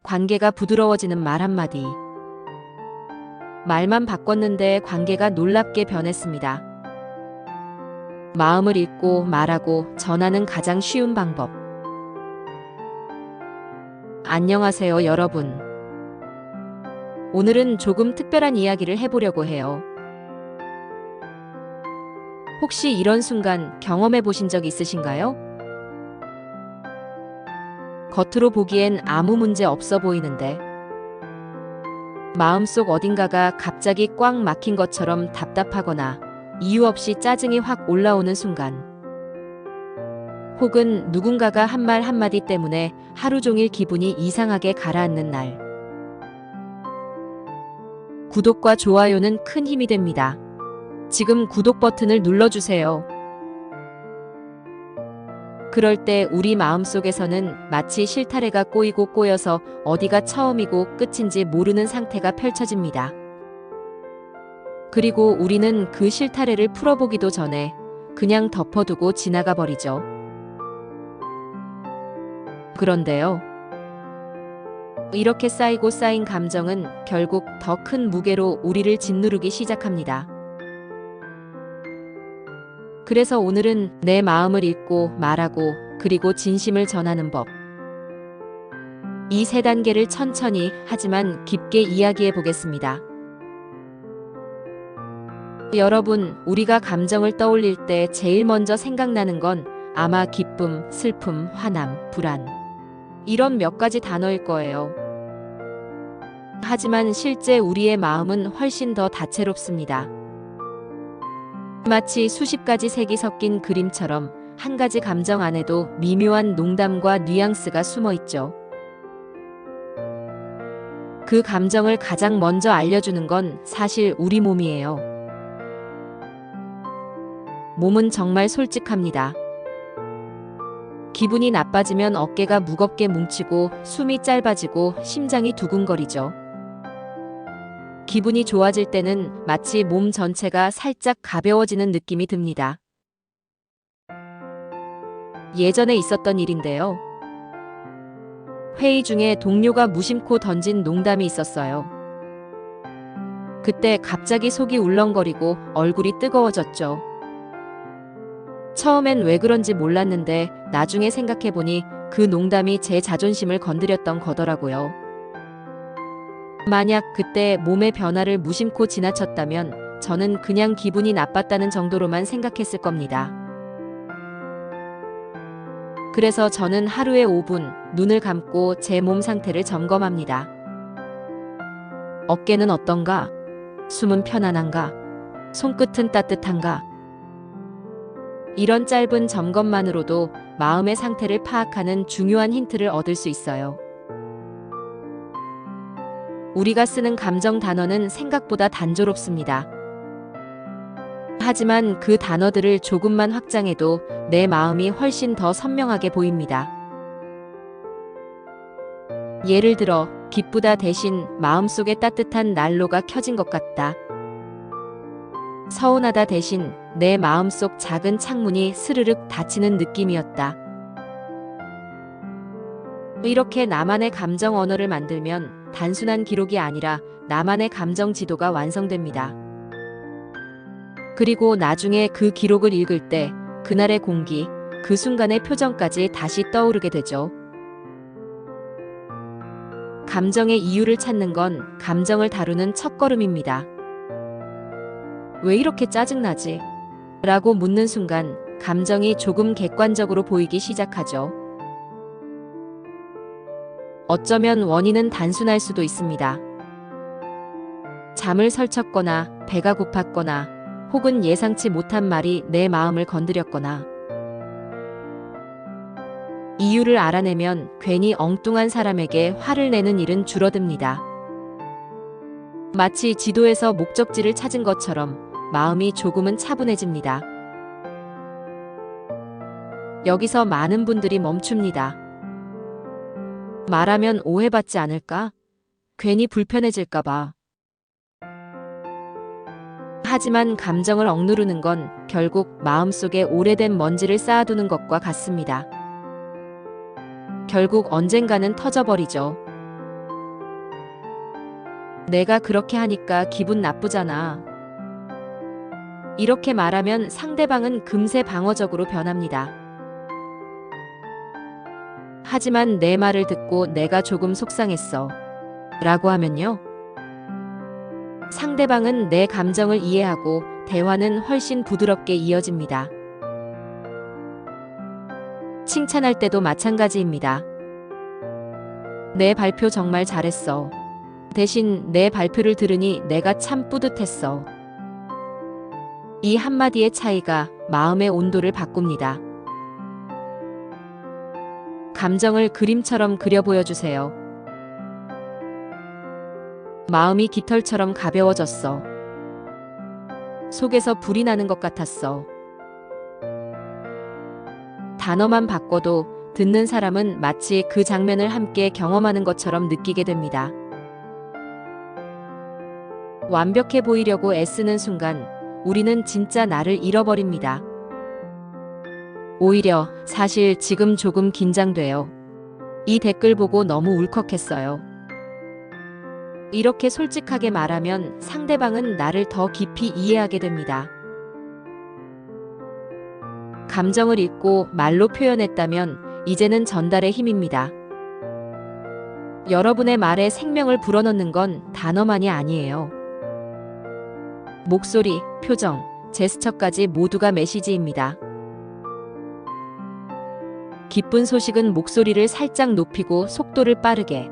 관계가 부드러워지는 말 한마디. 말만 바꿨는데 관계가 놀랍게 변했습니다. 마음을 읽고 말하고 전하는 가장 쉬운 방법. 안녕하세요, 여러분. 오늘은 조금 특별한 이야기를 해보려고 해요. 혹시 이런 순간 경험해 보신 적 있으신가요? 겉으로 보기엔 아무 문제 없어 보이는데 마음속 어딘가가 갑자기 꽉 막힌 것처럼 답답하거나 이유 없이 짜증이 확 올라오는 순간, 혹은 누군가가 한 말 한마디 때문에 하루 종일 기분이 이상하게 가라앉는 날. 구독과 좋아요는 큰 힘이 됩니다. 지금 구독 버튼을 눌러주세요. 그럴 때 우리 마음속에서는 마치 실타래가 꼬이고 꼬여서 어디가 처음이고 끝인지 모르는 상태가 펼쳐집니다. 그리고 우리는 그 실타래를 풀어보기도 전에 그냥 덮어두고 지나가 버리죠. 그런데요, 이렇게 쌓이고 쌓인 감정은 결국 더 큰 무게로 우리를 짓누르기 시작합니다. 그래서 오늘은 내 마음을 읽고 말하고 그리고 진심을 전하는 법. 이 세 단계를 천천히 하지만 깊게 이야기해 보겠습니다. 여러분, 우리가 감정을 떠올릴 때 제일 먼저 생각나는 건 아마 기쁨, 슬픔, 화남, 불안. 이런 몇 가지 단어일 거예요. 하지만 실제 우리의 마음은 훨씬 더 다채롭습니다. 마치 수십 가지 색이 섞인 그림처럼 한 가지 감정 안에도 미묘한 농담과 뉘앙스가 숨어 있죠. 그 감정을 가장 먼저 알려주는 건 사실 우리 몸이에요. 몸은 정말 솔직합니다. 기분이 나빠지면 어깨가 무겁게 뭉치고 숨이 짧아지고 심장이 두근거리죠. 기분이 좋아질 때는 마치 몸 전체가 살짝 가벼워지는 느낌이 듭니다. 예전에 있었던 일인데요. 회의 중에 동료가 무심코 던진 농담이 있었어요. 그때 갑자기 속이 울렁거리고 얼굴이 뜨거워졌죠. 처음엔 왜 그런지 몰랐는데 나중에 생각해보니 그 농담이 제 자존심을 건드렸던 거더라고요. 만약 그때 몸의 변화를 무심코 지나쳤다면 저는 그냥 기분이 나빴다는 정도로만 생각했을 겁니다. 그래서 저는 하루에 5분 눈을 감고 제 몸 상태를 점검합니다. 어깨는 어떤가? 숨은 편안한가? 손끝은 따뜻한가? 이런 짧은 점검만으로도 마음의 상태를 파악하는 중요한 힌트를 얻을 수 있어요. 우리가 쓰는 감정 단어는 생각보다 단조롭습니다. 하지만 그 단어들을 조금만 확장해도 내 마음이 훨씬 더 선명하게 보입니다. 예를 들어, 기쁘다 대신 마음속에 따뜻한 난로가 켜진 것 같다. 서운하다 대신 내 마음속 작은 창문이 스르륵 닫히는 느낌이었다. 이렇게 나만의 감정 언어를 만들면 단순한 기록이 아니라 나만의 감정 지도가 완성됩니다. 그리고 나중에 그 기록을 읽을 때 그날의 공기, 그 순간의 표정까지 다시 떠오르게 되죠. 감정의 이유를 찾는 건 감정을 다루는 첫걸음입니다. 왜 이렇게 짜증나지? 라고 묻는 순간 감정이 조금 객관적으로 보이기 시작하죠. 어쩌면 원인은 단순할 수도 있습니다. 잠을 설쳤거나 배가 고팠거나 혹은 예상치 못한 말이 내 마음을 건드렸거나. 이유를 알아내면 괜히 엉뚱한 사람에게 화를 내는 일은 줄어듭니다. 마치 지도에서 목적지를 찾은 것처럼 마음이 조금은 차분해집니다. 여기서 많은 분들이 멈춥니다. 말하면 오해받지 않을까? 괜히 불편해질까봐. 하지만 감정을 억누르는 건 결국 마음속에 오래된 먼지를 쌓아두는 것과 같습니다. 결국 언젠가는 터져버리죠. 내가 그렇게 하니까 기분 나쁘잖아. 이렇게 말하면 상대방은 금세 방어적으로 변합니다. 하지만 내 말을 듣고 내가 조금 속상했어 라고 하면요. 상대방은 내 감정을 이해하고 대화는 훨씬 부드럽게 이어집니다. 칭찬할 때도 마찬가지입니다. 내 발표 정말 잘했어. 대신 내 발표를 들으니 내가 참 뿌듯했어. 이 한마디의 차이가 마음의 온도를 바꿉니다. 감정을 그림처럼 그려 보여주세요. 마음이 깃털처럼 가벼워졌어. 속에서 불이 나는 것 같았어. 단어만 바꿔도 듣는 사람은 마치 그 장면을 함께 경험하는 것처럼 느끼게 됩니다. 완벽해 보이려고 애쓰는 순간 우리는 진짜 나를 잃어버립니다. 오히려 사실 지금 조금 긴장돼요. 이 댓글 보고 너무 울컥했어요. 이렇게 솔직하게 말하면 상대방은 나를 더 깊이 이해하게 됩니다. 감정을 읽고 말로 표현했다면 이제는 전달의 힘입니다. 여러분의 말에 생명을 불어넣는 건 단어만이 아니에요. 목소리, 표정, 제스처까지 모두가 메시지입니다. 기쁜 소식은 목소리를 살짝 높이고 속도를 빠르게.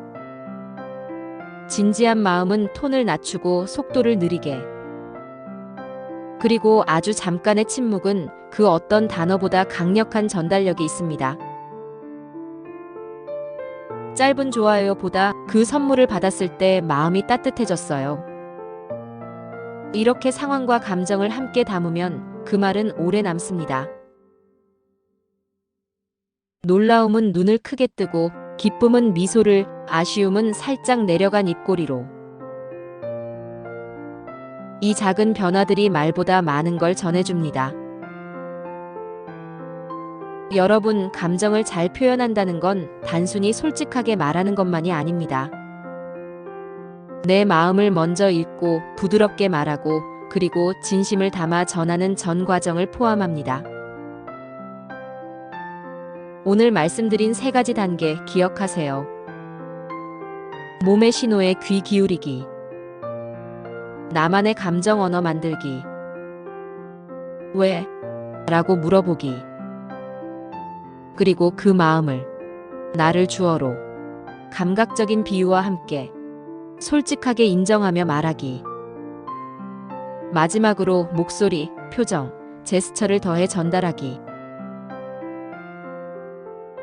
진지한 마음은 톤을 낮추고 속도를 느리게. 그리고 아주 잠깐의 침묵은 그 어떤 단어보다 강력한 전달력이 있습니다. 짧은 좋아요보다 그 선물을 받았을 때 마음이 따뜻해졌어요. 이렇게 상황과 감정을 함께 담으면 그 말은 오래 남습니다. 놀라움은 눈을 크게 뜨고 기쁨은 미소를, 아쉬움은 살짝 내려간 입꼬리로. 이 작은 변화들이 말보다 많은 걸 전해줍니다. 여러분, 감정을 잘 표현한다는 건 단순히 솔직하게 말하는 것만이 아닙니다. 내 마음을 먼저 읽고 부드럽게 말하고 그리고 진심을 담아 전하는 전 과정을 포함합니다. 오늘 말씀드린 3가지 단계 기억하세요. 몸의 신호에 귀 기울이기. 나만의 감정 언어 만들기. 왜? 라고 물어보기. 그리고 그 마음을 나를 주어로 감각적인 비유와 함께 솔직하게 인정하며 말하기. 마지막으로 목소리, 표정, 제스처를 더해 전달하기.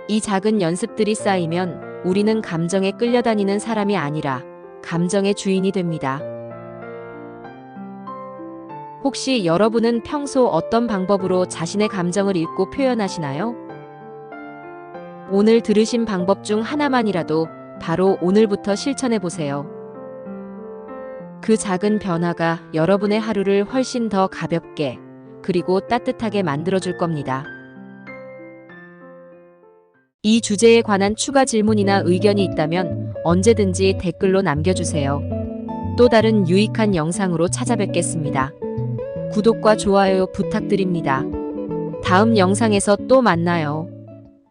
이 작은 연습들이 쌓이면 우리는 감정에 끌려다니는 사람이 아니라 감정의 주인이 됩니다. 혹시 여러분은 평소 어떤 방법으로 자신의 감정을 읽고 표현하시나요? 오늘 들으신 방법 중 하나만이라도 바로 오늘부터 실천해 보세요. 그 작은 변화가 여러분의 하루를 훨씬 더 가볍게 그리고 따뜻하게 만들어줄 겁니다. 이 주제에 관한 추가 질문이나 의견이 있다면 언제든지 댓글로 남겨주세요. 또 다른 유익한 영상으로 찾아뵙겠습니다. 구독과 좋아요 부탁드립니다. 다음 영상에서 또 만나요.